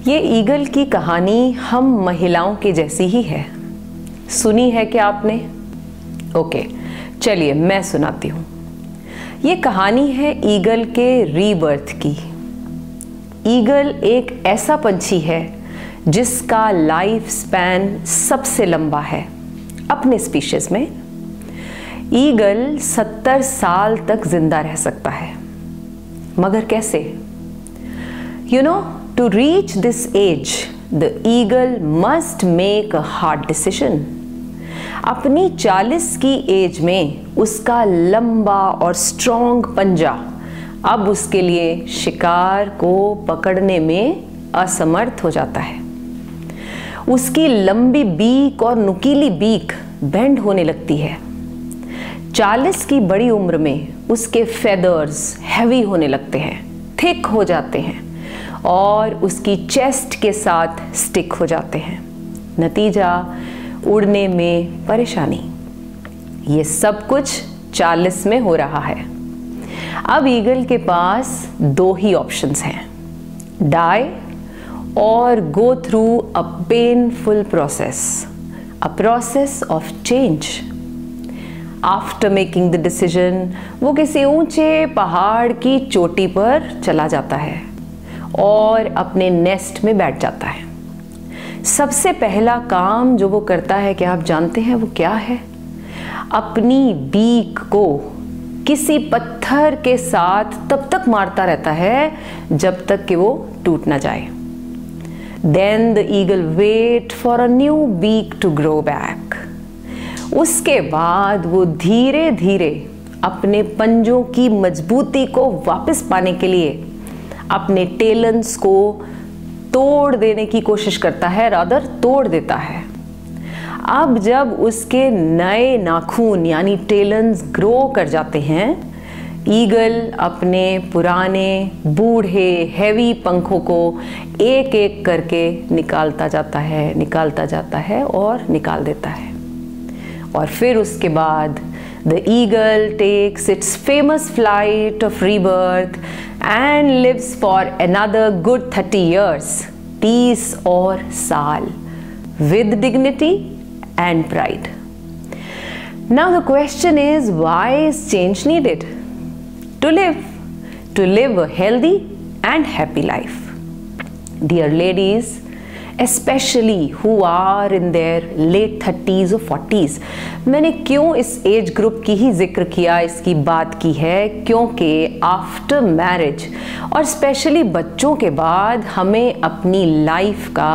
ये ईगल की कहानी हम महिलाओं के जैसी ही है। सुनी है क्या आपने? ओके, चलिए मैं सुनाती हूँ। ये कहानी है ईगल के रीबर्थ की। ईगल एक ऐसा पंछी है जिसका लाइफ स्पैन सबसे लंबा है अपने स्पीशीज में। ईगल 70 साल तक जिंदा रह सकता है, मगर कैसे? You know, to reach this age the eagle must make a hard decision. अपनी 40 की एज में उसका लंबा और स्ट्रॉन्ग पंजा अब उसके लिए शिकार को पकड़ने में असमर्थ हो जाता है। उसकी लंबी बीक और नुकीली बीक बेंड होने लगती है। 40 की बड़ी उम्र में उसके फेदर्स हैवी होने लगते हैं, थिक हो जाते हैं और उसकी चेस्ट के साथ स्टिक हो जाते हैं। नतीजा, उड़ने में परेशानी। ये सब कुछ 40 में हो रहा है। अब ईगल के पास दो ही ऑप्शंस हैं, डाई और go through a painful process, a process of change. After making the decision वो किसी ऊंचे पहाड़ की चोटी पर चला जाता है और अपने नेस्ट में बैठ जाता है। सबसे पहला काम जो वो करता है, क्या आप जानते हैं वो क्या है? अपनी बीक को किसी पत्थर के साथ तब तक मारता रहता है जब तक कि वो टूट ना जाए। Then the eagle wait for a new beak to grow back. उसके बाद वो धीरे धीरे अपने पंजों की मजबूती को वापस पाने के लिए अपने टेलन्स को तोड़ देने की कोशिश करता है, रादर तोड़ देता है। अब जब उसके नए नाखून यानी टेलन्स ग्रो कर जाते हैं, ईगल अपने पुराने बूढ़े हैवी पंखों को एक एक करके निकालता जाता है और निकाल देता है। और फिर उसके बाद the eagle takes its famous flight of rebirth and lives for another good 30 years, 30 और साल, with dignity and pride. Now the question is, why is change needed? To live a healthy and happy life. Dear ladies, especially who are in their late 30s or 40s, मैंने क्यों इस age group की ही जिक्र किया, इसकी बात की है क्योंकि आफ्टर मैरिज और स्पेशली बच्चों के बाद हमें अपनी लाइफ का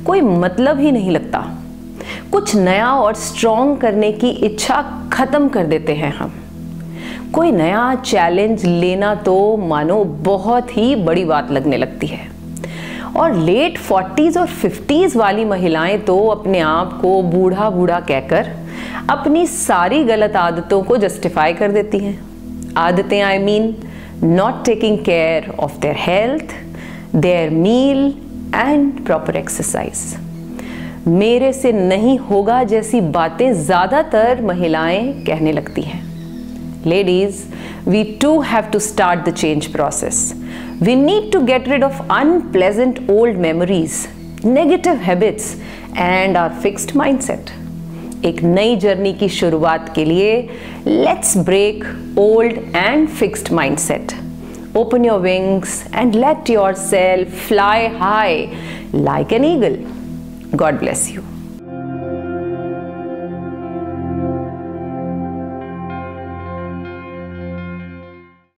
कोई मतलब ही नहीं लगता। कुछ नया और स्ट्रॉन्ग करने की इच्छा खत्म कर देते हैं हम। कोई नया चैलेंज लेना तो मानो बहुत ही बड़ी बात लगने लगती है। और लेट 40s और 50s वाली महिलाएं तो अपने आप को बूढ़ा बूढ़ा कहकर अपनी सारी गलत आदतों को जस्टिफाई कर देती हैं। आदतें I mean not taking care of their health, their meal and proper exercise. मेरे से नहीं होगा जैसी बातें ज़्यादातर महिलाएं कहने लगती हैं। Ladies, we too have to start the change process. We need to get rid of unpleasant old memories, negative habits and our fixed mindset. एक नई जर्नी की शुरुआत के लिए let's break old and fixed mindset. Open your wings and let yourself fly high like an eagle. God bless you.